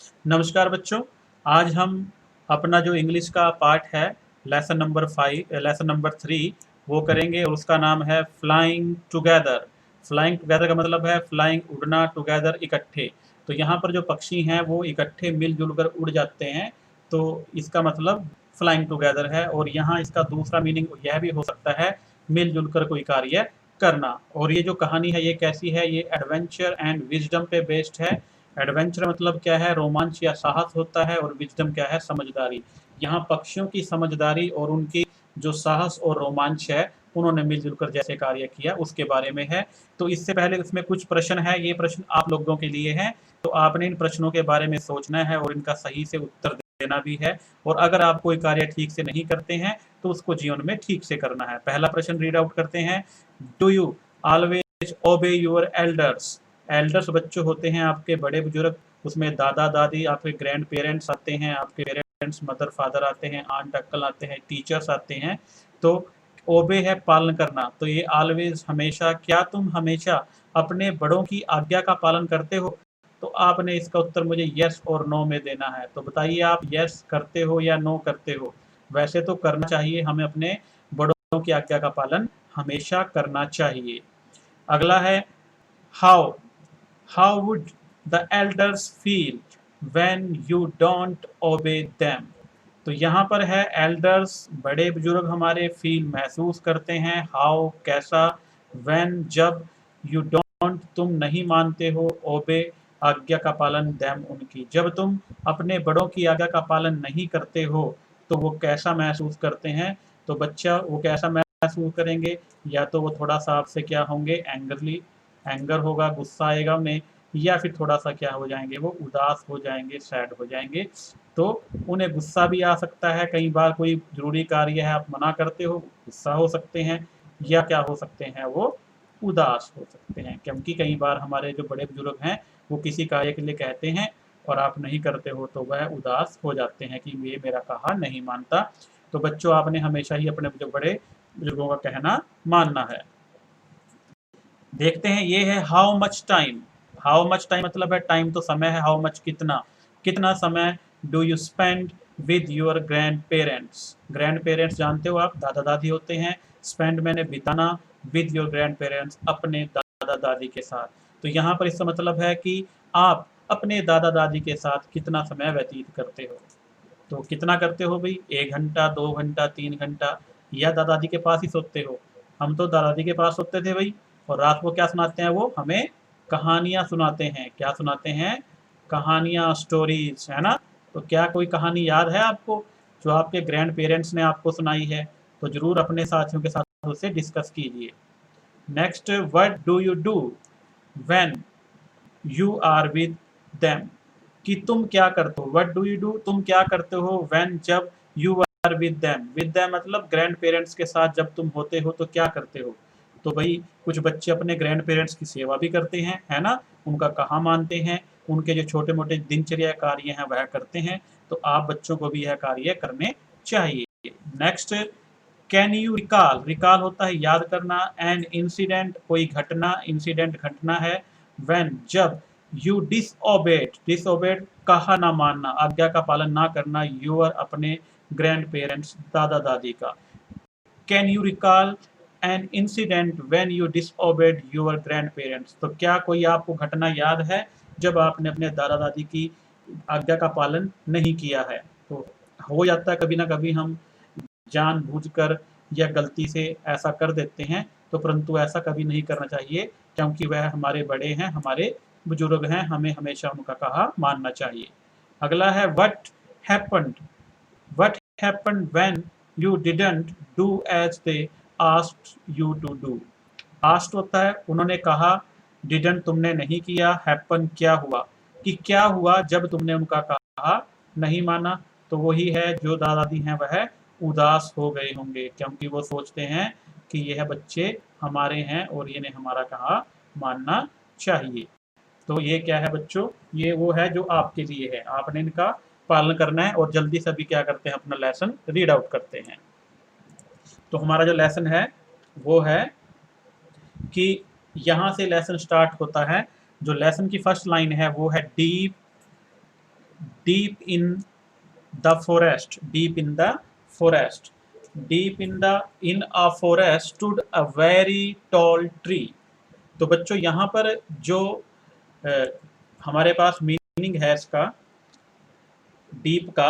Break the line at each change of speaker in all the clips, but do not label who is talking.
नमस्कार बच्चों। आज हम अपना जो इंग्लिश का पार्ट है लेसन नंबर 3 वो करेंगे और उसका नाम है फ्लाइंग टुगेदर। फ्लाइंग टुगेदर का मतलब है फ्लाइंग, उड़ना, टुगेदर इकट्ठे। तो यहाँ पर जो पक्षी हैं वो इकट्ठे मिलजुल कर उड़ जाते हैं, तो इसका मतलब फ्लाइंग टुगेदर है। और यहाँ इसका दूसरा मीनिंग यह भी हो सकता है मिलजुल कर कोई कार्य करना। और ये जो कहानी है ये कैसी है, ये एडवेंचर एंड विजडम पे बेस्ड है। एडवेंचर मतलब क्या है, रोमांच या साहस होता है, और विजडम क्या है, समझदारी। यहाँ पक्षियों की समझदारी और उनकी जो साहस और रोमांच है, उन्होंने मिलजुल कर जैसे कार्य किया उसके बारे में है। तो इससे पहले इसमें कुछ प्रश्न है, ये प्रश्न आप लोगों के लिए हैं। तो आपने इन प्रश्नों के बारे में सोचना है और इनका सही से उत्तर देना भी है। और अगर आप कोई कार्य ठीक से नहीं करते हैं तो उसको जीवन में ठीक से करना है। पहला प्रश्न रीड आउट करते हैं। डू यू ऑलवेज ओबे योर एल्डर्स? एल्डर्स बच्चों होते हैं आपके बड़े बुजुर्ग, उसमें दादा दादी, आपके ग्रैंड पेरेंट्स आते हैं, आपके पेरेंट्स मदर फादर आते हैं, आंट अंकल आते हैं, टीचर्स आते हैं। तो ओबे है पालन करना, तो ये ऑलवेज हमेशा। क्या तुम हमेशा अपने बड़ों की आज्ञा का पालन करते हो? तो आपने इसका उत्तर मुझे यस और नो में देना है। तो बताइए आप यस करते हो या नो करते हो? वैसे तो करना चाहिए, हमें अपने बड़ों की आज्ञा का पालन हमेशा करना चाहिए। अगला है how how would the elders feel when you don't ओबे देम? तो यहाँ पर है एल्डर्स, बड़े बुजुर्ग हमारे फील महसूस करते हैं, हाउ कैसा, व्हेन जब, यू डोंट तुम नहीं मानते हो, ओबे आज्ञा का पालन, देम उनकी जब तुम अपने बड़ों की आज्ञा का पालन नहीं करते हो तो वो कैसा महसूस करते हैं? तो बच्चा वो कैसा महसूस करेंगे? या तो वो थोड़ा सा आपसे क्या होंगे, एंगरली, एंगर होगा, गुस्सा आएगा उन्हें, या फिर थोड़ा सा क्या हो जाएंगे, वो उदास हो जाएंगे, सैड हो जाएंगे। तो उन्हें गुस्सा भी आ सकता है, कई बार कोई ज़रूरी कार्य है आप मना करते हो, गुस्सा हो सकते हैं, या क्या हो सकते हैं, वो उदास हो सकते हैं। क्योंकि कई बार हमारे जो बड़े बुजुर्ग हैं वो किसी कार्य के लिए कहते हैं और आप नहीं करते हो तो वह उदास हो जाते हैं कि ये मेरा कहा नहीं मानता। तो बच्चों आपने हमेशा ही अपने जो बड़े बुजुर्गों का कहना मानना है। देखते हैं ये है how much time. How much time मतलब है टाइम तो समय है, हाउ मच कितना, कितना समय do you spend with your grand parents? Grand parents जानते हो आप, दादा दादी होते हैं। स्पेंड मैंने बिताना, विद योर ग्रैंड पेरेंट्स अपने दादा दादी के साथ। तो यहाँ पर इसका मतलब है कि आप अपने दादा दादी के साथ कितना समय व्यतीत करते हो। तो कितना करते हो भाई, 1 घंटा, 2 घंटा, 3 घंटा, या दादा दादी के पास ही सोते हो? हम तो दादा दादी के पास सोते थे भाई। और रात को क्या सुनाते हैं, वो हमें कहानियां सुनाते हैं। क्या सुनाते हैं? कहानियां, स्टोरीज, है ना? तो क्या कोई कहानी याद है आपको जो आपके ग्रैंड पेरेंट्स ने आपको सुनाई है? तो जरूर अपने साथियों के साथ उसे डिस्कस कीजिए। Next, what do you do when you are with them? कि तुम क्या करते हो, व्हाट डू यू डू, तुम क्या करते हो, व्हेन जब, यू आर विद देम मतलब ग्रैंड पेरेंट्स के साथ जब तुम होते हो तो क्या करते हो? तो भाई कुछ बच्चे अपने ग्रैंड पेरेंट्स की सेवा भी करते हैं, है ना, उनका कहा मानते हैं, उनके जो छोटे मोटे दिनचर्या कार्य हैं वह करते हैं। तो आप बच्चों को भी यह कार्य करने चाहिए। Next, can you recall? Recall होता है याद करना, एन इंसिडेंट कोई घटना, इंसिडेंट घटना है, व्हेन जब, यू डिसओबेड, डिसओबेड कहा ना मानना, आज्ञा का पालन ना करना, यूर अपने ग्रैंड पेरेंट्स दादा दादी का। Can you recall an incident when you disobey your grand parents? तो क्या कोई आपको घटना याद है जब आपने अपने दादा दादी की आज्ञा का पालन नहीं किया है? तो हो जाता है कभी ना कभी हम जानबूझकर या गलती से ऐसा कर देते हैं, तो परंतु ऐसा कभी नहीं करना चाहिए, क्योंकि वह हमारे बड़े हैं, हमारे बुजुर्ग हैं, हमें हमेशा उनका कहा मानना चाहिए। अगला है what happened? What happened when you didn't do as they asked you to do? Asked होता है उन्होंने कहा, डिडंट तुमने नहीं किया, हैपन क्या हुआ, कि क्या हुआ जब तुमने उनका कहा नहीं माना? तो वही है जो दादा दादी हैं वह उदास हो गए होंगे, क्योंकि वो सोचते हैं कि यह बच्चे हमारे हैं और इन्हें हमारा कहा मानना चाहिए। तो ये क्या है बच्चों, ये वो है जो आपके लिए है, आपने इनका पालन करना है। और जल्दी से अभी क्या करते हैं, अपना लेसन रीड आउट करते हैं। तो हमारा जो लेसन है वो है कि यहाँ से लेसन स्टार्ट होता है। जो लेसन की फर्स्ट लाइन है वो है deep deep in the forest, deep in the forest, deep in a forest stood a very tall tree। तो बच्चों यहाँ पर जो अ, हमारे पास मीनिंग है इसका डीप का,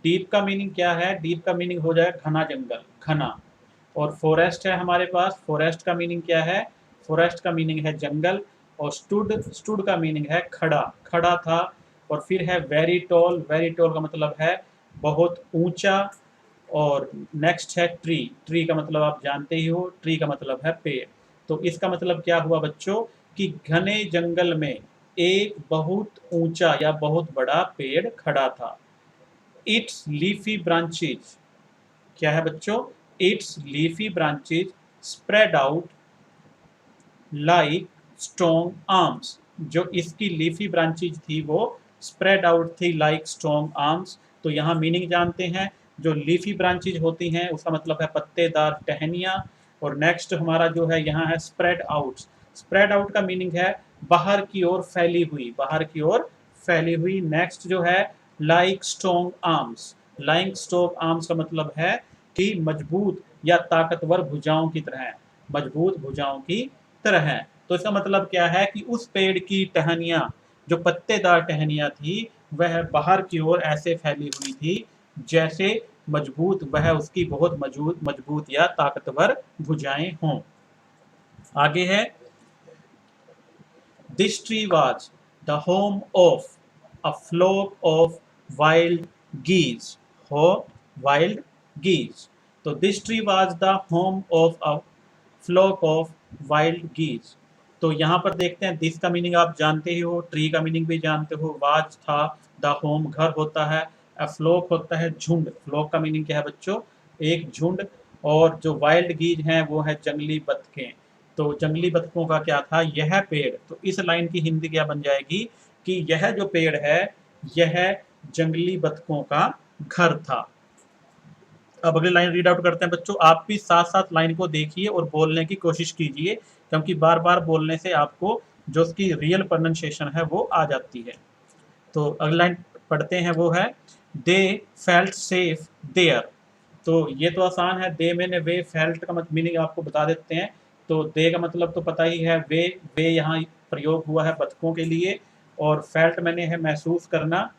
डीप का मीनिंग क्या है? डीप का मीनिंग हो जाएगा घना जंगल, घना। और फॉरेस्ट है हमारे पास, फॉरेस्ट का मीनिंग क्या है? फॉरेस्ट का मीनिंग है जंगल। और स्टूड, स्टूड का मीनिंग है खड़ा, खड़ा था। और फिर है वेरी टॉल, वेरी टॉल का मतलब है बहुत ऊंचा। और नेक्स्ट है ट्री, ट्री का मतलब आप जानते ही हो, ट्री का मतलब है पेड़। तो इसका मतलब क्या हुआ बच्चों कि घने जंगल में एक बहुत ऊंचा या बहुत बड़ा पेड़ खड़ा था। इट्स लीफी ब्रांचेज, क्या है बच्चों? It's leafy branches spread out like strong arms. जो इसकी लीफी ब्रांचेज थी वो स्प्रेड आउट थी लाइक स्ट्रॉन्ग आर्म्स। तो यहाँ मीनिंग जानते हैं। जो लीफी ब्रांचेज होती हैं उसका मतलब है पत्तेदार टहनियाँ। और नेक्स्ट हमारा जो है यहाँ है स्प्रेड आउट। स्प्रेड आउट का मीनिंग है बाहर की ओर फैली हुई, बाहर की ओर फैली हुई। नेक्स्ट जो है like strong arms, like strong arms का मतलब है कि मजबूत या ताकतवर भुजाओं की तरह, मजबूत भुजाओं की तरह है। तो इसका मतलब क्या है कि उस पेड़ की टहनियाँ, जो पत्तेदार टहनियाँ थी, वह बाहर की ओर ऐसे फैली हुई थी जैसे मजबूत, वह उसकी बहुत मजबूत मजबूत या ताकतवर भुजाएं हों। आगे है this tree was the home of a flock of wild geese, हो वाइल्ड गीज। तो this tree was the home of a flock of wild geese. तो यहाँ पर देखते हैं दिस का मीनिंग आप जानते ही हो, ट्री का मीनिंग भी जानते हो। वाज था, द होम घर होता है, अ फ्लॉक होता है झुंड। फ्लॉक का मीनिंग क्या है बच्चों? एक झुंड। और जो वाइल्ड गीज हैं वो है जंगली बतखें। तो जंगली बतखों का क्या था? यह पेड़। तो इस लाइन की हिंदी क्या बन जाएगी कि यह जो पेड़ है यह जंगली बतखों का घर था। अब अगली लाइन रीड आउट करते हैं बच्चों। आप भी साथ साथ लाइन को देखिए और बोलने की कोशिश कीजिए, क्योंकि बार बार बोलने से आपको जो उसकी रियल प्रोनाउंसिएशन है वो आ जाती है। तो अगली लाइन पढ़ते हैं, वो है दे फेल्ट सेफ देयर। तो ये तो आसान है, दे मैंने वे, फेल्ट का मीनिंग आपको बता देते हैं। तो दे का मतलब तो पता ही है, वे यहाँ प्रयोग हुआ है बतखों के लिए। और फेल्ट मैंने है महसूस करना,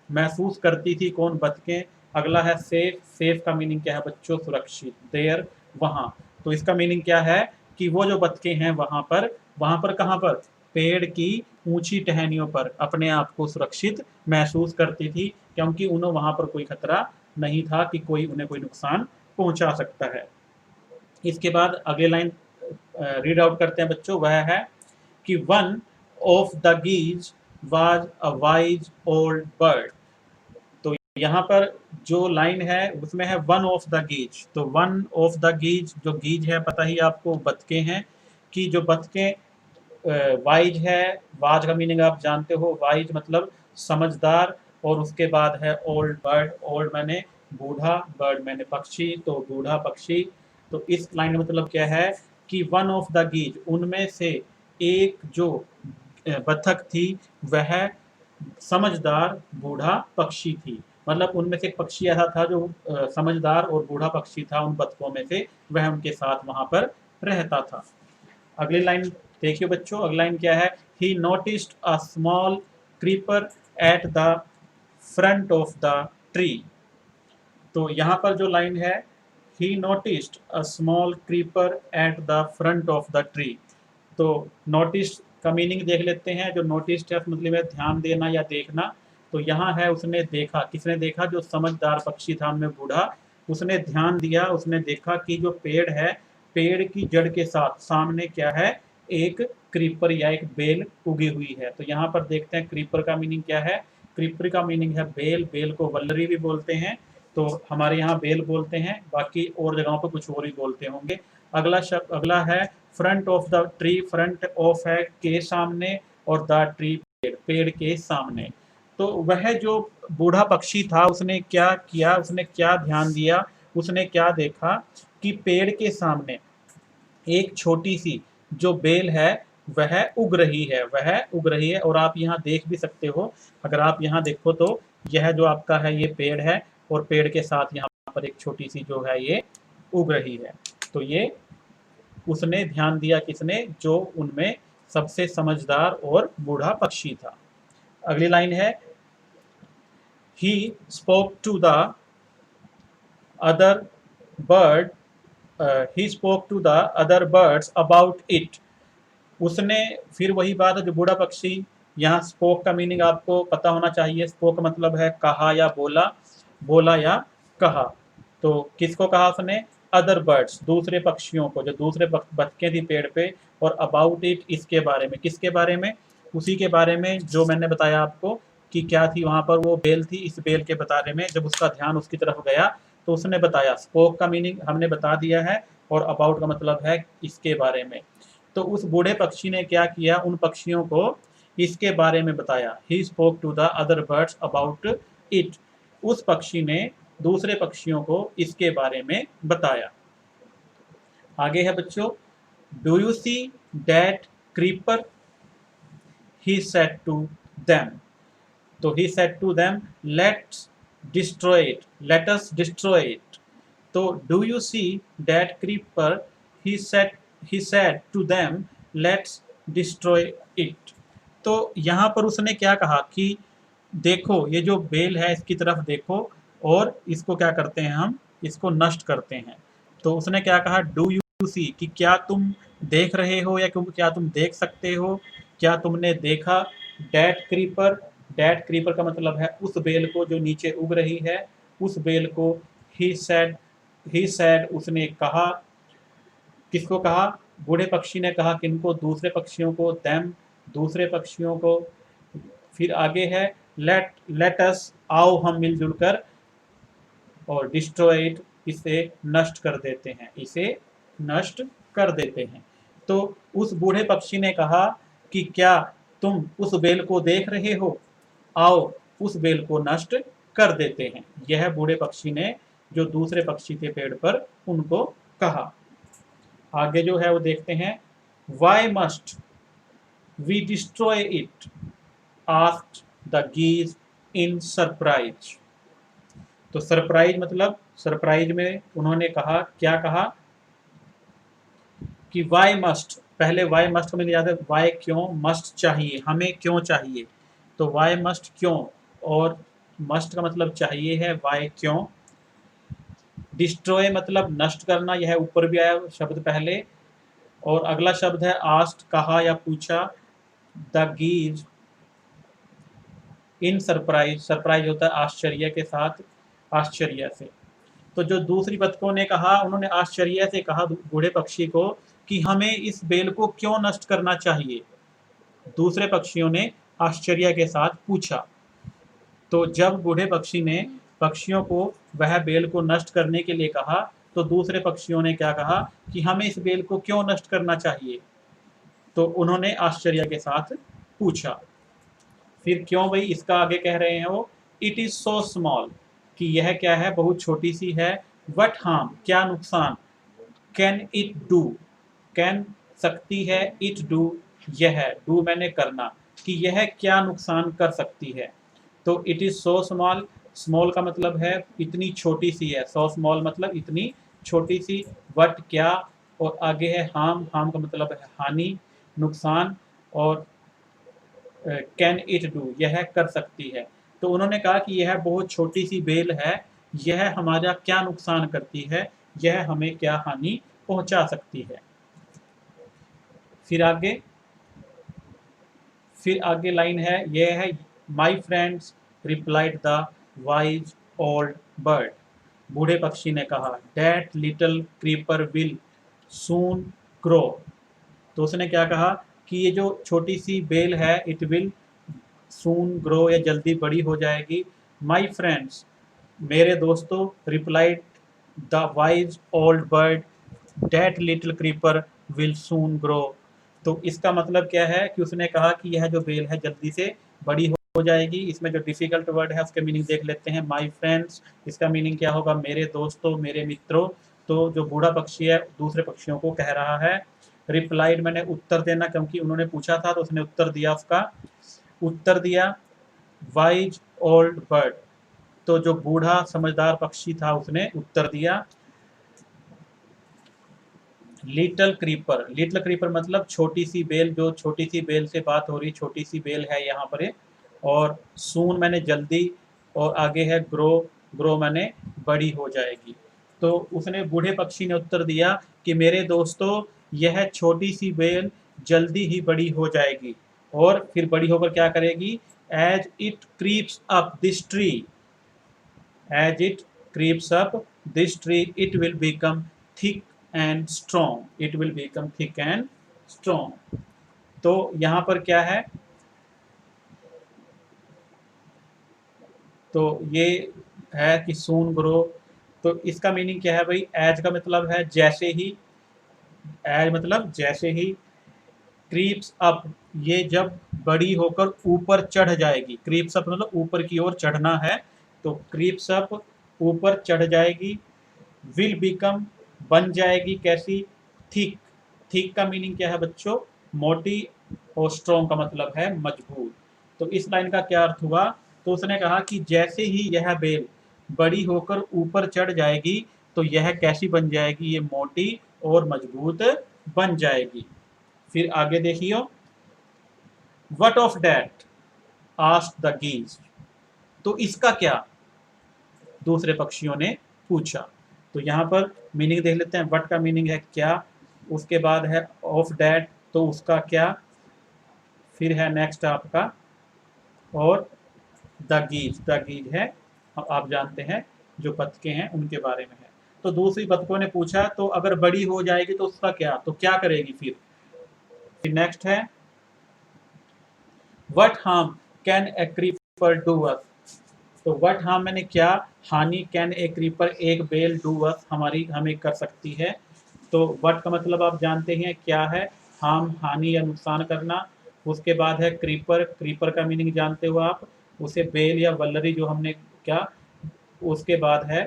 महसूस करती थी कौन? बतखें। अगला है सेफ, सेफ का मीनिंग क्या है बच्चों? सुरक्षित। देयर, वहाँ। तो इसका मीनिंग क्या है कि वो जो बतखें हैं वहाँ पर कहाँ पर? पेड़ की ऊंची टहनियों पर अपने आप को सुरक्षित महसूस करती थी, क्योंकि उन्हें वहाँ पर कोई खतरा नहीं था कि कोई उन्हें कोई नुकसान पहुंचा सकता है। इसके बाद अगले लाइन रीड आउट करते हैं बच्चों, वह है कि one of the geese was a wise old bird. तो यहाँ पर जो लाइन है उसमें है वन ऑफ द गीज। तो वन ऑफ द गीज, जो गीज है पता ही आपको बतखें हैं, कि जो बतखें वाइज है। वाज का मीनिंग आप जानते हो, वाइज मतलब समझदार। और उसके बाद है ओल्ड बर्ड, ओल्ड मैंने बूढ़ा, बर्ड मैंने पक्षी, तो बूढ़ा पक्षी। तो इस लाइन में मतलब क्या है कि वन ऑफ द गीज, उनमें से एक जो बतख थी वह समझदार बूढ़ा पक्षी थी। मतलब उनमें से एक पक्षी ऐसा था जो समझदार और बूढ़ा पक्षी था उन बतखों में से, वह उनके साथ वहां पर रहता था। अगली लाइन देखिए बच्चों, अगली लाइन क्या है? ही noticed a small creeper at the front of the tree. तो यहाँ पर जो लाइन है, ही noticed a small creeper at the front of the tree. तो नोटिस का मीनिंग देख लेते हैं। जो नोटिस्ड है मतलब है ध्यान देना या देखना। तो यहाँ है उसने देखा, किसने देखा? जो समझदार पक्षी था उनमें बूढ़ा, उसने ध्यान दिया, उसने देखा कि जो पेड़ है, पेड़ की जड़ के साथ सामने क्या है? एक क्रीपर या एक बेल उगी हुई है। तो यहाँ पर देखते हैं क्रीपर का मीनिंग क्या है। क्रीपर का मीनिंग है बेल, बेल को वल्लरी भी बोलते हैं। तो हमारे यहाँ बेल बोलते हैं, बाकी और जगहों पर कुछ और ही बोलते होंगे। अगला शब्द, अगला है front of the tree. Front of है के सामने, और द ट्री पेड़, पेड़ के सामने। तो वह जो बूढ़ा पक्षी था उसने क्या किया, उसने क्या ध्यान दिया, उसने क्या देखा कि पेड़ के सामने एक छोटी सी जो बेल है वह उग रही है, वह उग रही है। और आप यहाँ देख भी सकते हो, अगर आप यहाँ देखो तो यह जो आपका है ये पेड़ है, और पेड़ के साथ यहाँ पर एक छोटी सी जो है ये उग रही है। तो ये उसने ध्यान दिया, किसने? जो उनमें सबसे समझदार और बूढ़ा पक्षी था। अगली लाइन है, he spoke to the other bird, he spoke to the other birds about it. उसने, फिर वही बात है, जो बूढ़ा पक्षी, यहाँ स्पोक का मीनिंग आपको पता होना चाहिए। स्पोक मतलब है कहा या बोला, बोला या कहा। तो किसको कहा उसने? अदर बर्ड्स, दूसरे पक्षियों को, जो दूसरे बतखें थी पेड़ पे। और अबाउट इट, इसके बारे में। किसके बारे में? उसी के बारे में जो मैंने बताया आपको कि क्या थी वहां पर, वो बेल थी। इस बेल के बारे में जब उसका ध्यान उसकी तरफ गया तो उसने बताया। स्पोक का मीनिंग हमने बता दिया है, और अबाउट का मतलब है इसके बारे में। तो उस बूढ़े पक्षी ने क्या किया? उन पक्षियों को इसके बारे में बताया। He spoke to the other birds about it. उस पक्षी ने दूसरे पक्षियों को इसके बारे में बताया। आगे है बच्चों, do you see that creeper, he said to them. तो he said to them, let's destroy it, let us destroy it. तो do you see that creeper, he said to them, let's destroy it. तो यहाँ पर उसने क्या कहा कि देखो ये जो बेल है इसकी तरफ देखो, और इसको क्या करते हैं हम? इसको नष्ट करते हैं। तो उसने क्या कहा? डू यू सी, कि क्या तुम देख रहे हो, या क्या तुम देख सकते हो, क्या तुमने देखा? डैट क्रीपर, डैट क्रीपर का मतलब है उस बेल को जो नीचे उग रही है, उस बेल को। ही सैड, उसने कहा। किसको कहा? बूढ़े पक्षी ने कहा। किनको? दूसरे पक्षियों को। देम, दूसरे पक्षियों को। फिर आगे है, लेट अस, आओ हम मिलजुल कर, और डिस्ट्रॉय इट, इसे नष्ट कर देते हैं, इसे नष्ट कर देते हैं। तो उस बूढ़े पक्षी ने कहा कि क्या तुम उस बेल को देख रहे हो? आओ उस बेल को नष्ट कर देते हैं। यह बूढ़े पक्षी ने जो दूसरे पक्षी थे पेड़ पर, उनको कहा। आगे जो है वो देखते हैं, why must we destroy it, asked the geese in surprise. तो सरप्राइज मतलब, सरप्राइज में उन्होंने कहा, क्या कहा? कि वाई मस्ट, पहले वाई मस्ट में याद है, वाई क्यों, मस्ट चाहिए, हमें क्यों चाहिए। तो वाई मस्ट क्यों, और मस्ट का मतलब चाहिए है, वाई क्यों। डिस्ट्रॉय मतलब नष्ट करना, यह ऊपर भी आया शब्द पहले। और अगला शब्द है आस्क्ड, कहा या पूछा। The geese in surprise, surprise होता है आश्चर्य के साथ, आश्चर्य से। तो जो दूसरी बतखों ने कहा, उन्होंने आश्चर्य से कहा बूढ़े पक्षी को कि हमें इस बेल को क्यों नष्ट करना चाहिए। दूसरे पक्षियों ने आश्चर्य के साथ पूछा। तो जब बूढ़े पक्षी ने पक्षियों को वह बेल को नष्ट करने के लिए कहा, तो दूसरे पक्षियों ने क्या कहा कि हमें इस बेल को क्यों नष्ट करना चाहिए। तो उन्होंने आश्चर्य के साथ पूछा। फिर क्यों भाई, इसका आगे कह रहे हैं वो, इट इज सो स्मॉल, कि यह क्या है? बहुत छोटी सी है। वट हार्म, क्या नुकसान? कैन इट डू, कैन सकती है, इट डू, यह, डू मैंने करना, कि यह क्या नुकसान कर सकती है। तो it is so small, small का मतलब है इतनी छोटी सी है, सो स्मॉल मतलब इतनी छोटी सी। वट क्या, और आगे है हार्म, हार्म का मतलब है हानि, नुकसान। और कैन इट डू, यह कर सकती है। तो उन्होंने कहा कि यह बहुत छोटी सी बेल है, यह हमारा क्या नुकसान करती है, यह हमें क्या हानि पहुंचा सकती है। फिर आगे लाइन है, यह है, my friends replied the wise old bird. बूढ़े पक्षी ने कहा, that little creeper will soon grow. तो उसने क्या कहा कि ये जो छोटी सी बेल है, इट विल सून ग्रो, या जल्दी बड़ी हो जाएगी। माई फ्रेंड्स, मेरे दोस्तों, replied the wise old bird, that little creeper will soon grow. तो इसका मतलब क्या है कि उसने कहा कि यह जो बेल है जल्दी से बड़ी हो जाएगी। इसमें जो डिफिकल्ट वर्ड है उसके मीनिंग देख लेते हैं। माई फ्रेंड्स, इसका मीनिंग क्या होगा? मेरे दोस्तों, मेरे मित्रों। तो जो बूढ़ा पक्षी है दूसरे पक्षियों को कह रहा है, रिप्लाइड मैंने उत्तर देना, क्योंकि उन्होंने पूछा था तो उसने उत्तर दिया, उसका उत्तर दिया। वाइज ओल्ड बर्ड, तो जो बूढ़ा समझदार पक्षी था उसने उत्तर दिया। लिटिल क्रीपर, लिटिल क्रीपर मतलब छोटी सी बेल, जो छोटी सी बेल से बात हो रही, छोटी सी बेल है यहाँ पर ये। और सून मैंने जल्दी, और आगे है ग्रो, ग्रो मैंने बड़ी हो जाएगी। तो उसने, बूढ़े पक्षी ने उत्तर दिया कि मेरे दोस्तों, यह छोटी सी बेल जल्दी ही बड़ी हो जाएगी, और फिर बड़ी होकर क्या करेगी? As it creeps up this tree, as it creeps up this tree, it will become thick and strong, it will become thick and strong। तो यहाँ पर क्या है, तो ये है कि soon grow, तो इसका मीनिंग क्या है भाई? एज का मतलब है जैसे ही, एज मतलब जैसे ही, क्रीप्स अप ये जब बड़ी होकर ऊपर चढ़ जाएगी, क्रीप्स अप मतलब ऊपर की ओर चढ़ना है, तो क्रीप्स अप ऊपर चढ़ जाएगी। विल बिकम बन जाएगी कैसी? थिक, थिक का मीनिंग क्या है बच्चों? मोटी, और स्ट्रॉन्ग का मतलब है मजबूत। तो इस लाइन का क्या अर्थ हुआ? तो उसने कहा कि जैसे ही यह बेल बड़ी होकर ऊपर चढ़ जाएगी तो यह कैसी बन जाएगी? ये मोटी और मजबूत बन जाएगी। फिर आगे देखियो, what of that asked the geese, तो इसका क्या? दूसरे पक्षियों ने पूछा। तो यहाँ पर मीनिंग देख लेते हैं। व्हाट का मीनिंग है क्या, उसके बाद है ऑफ डैट, तो उसका क्या, फिर है नेक्स्ट आपका, और द गीज, द गीज है आप जानते हैं जो बतखे हैं उनके बारे में है। तो दूसरी बतखों ने पूछा तो अगर बड़ी हो जाएगी तो उसका क्या, तो क्या करेगी फिर नेक्स्ट है, what harm can a creeper do us, तो व्हाट हार्म मैंने क्या हानि, कैन ए क्रीपर एक बेल, डू अस हमारी हमें कर सकती है। तो व्हाट का मतलब आप जानते हैं क्या है? हार्म हानि या नुकसान करना। उसके बाद है क्रीपर, क्रीपर का मीनिंग जानते हो आप, उसे बेल या वल्लरी जो हमने क्या, उसके बाद है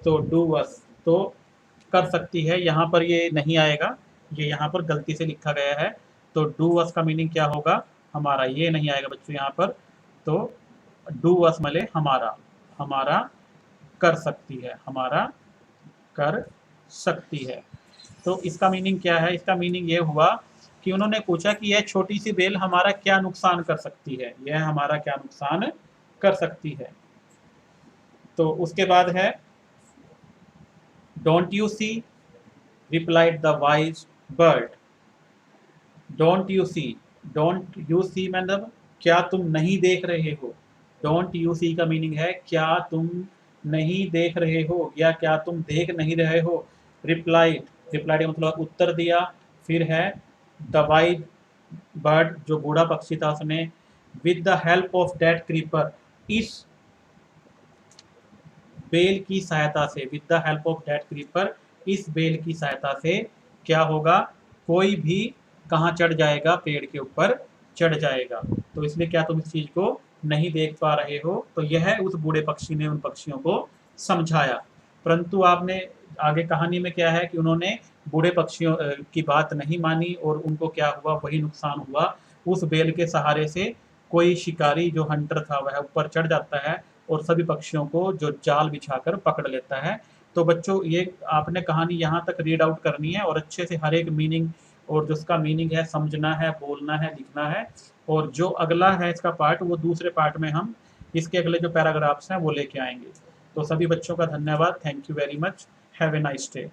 तो डू अस, तो कर सकती है। यहाँ पर ये नहीं आएगा, ये यहाँ पर गलती से लिखा गया है। तो डू अस का मीनिंग क्या होगा? हमारा, ये नहीं आएगा बच्चों यहाँ पर। तो डू अस मले हमारा, हमारा कर सकती है, हमारा कर सकती है। तो इसका मीनिंग क्या है? इसका मीनिंग ये हुआ कि उन्होंने पूछा कि यह छोटी सी बेल हमारा क्या नुकसान कर सकती है, यह हमारा क्या नुकसान कर सकती है। तो उसके बाद है don't you see, replied the wise bird. Don't you see, don't you see मतलब क्या तुम नहीं देख रहे हो। डोंट यू सी का मीनिंग है क्या तुम नहीं देख रहे हो, या क्या तुम देख नहीं रहे हो। रिप्लाइड, रिप्लाइड मतलब उत्तर दिया। फिर है द वाइज बर्ड, जो बूढ़ा पक्षी था उसने, with the help of that creeper, इस बेल की सहायता से, with the help of that creeper, इस बेल की सहायता से क्या होगा? कोई भी कहाँ चढ़ जाएगा? पेड़ के ऊपर चढ़ जाएगा। तो इसलिए क्या तुम इस चीज को नहीं देख पा रहे हो? तो यह उस बूढ़े पक्षी ने उन पक्षियों को समझाया। परंतु आपने आगे कहानी में क्या है कि उन्होंने बूढ़े पक्षियों की बात नहीं मानी, और उनको क्या हुआ? वही नुकसान हुआ। उस बेल के सहारे से कोई शिकारी जो हंटर था वह ऊपर चढ़ जाता है और सभी पक्षियों को जो जाल बिछाकर पकड़ लेता है। तो बच्चों ये आपने कहानी यहाँ तक रीड आउट करनी है, और अच्छे से हर एक मीनिंग, और जिसका मीनिंग है समझना है, बोलना है, लिखना है। और जो अगला है इसका पार्ट, वो दूसरे पार्ट में हम इसके अगले जो पैराग्राफ्स हैं वो लेके आएंगे। तो सभी बच्चों का धन्यवाद, thank you very much, have a nice day.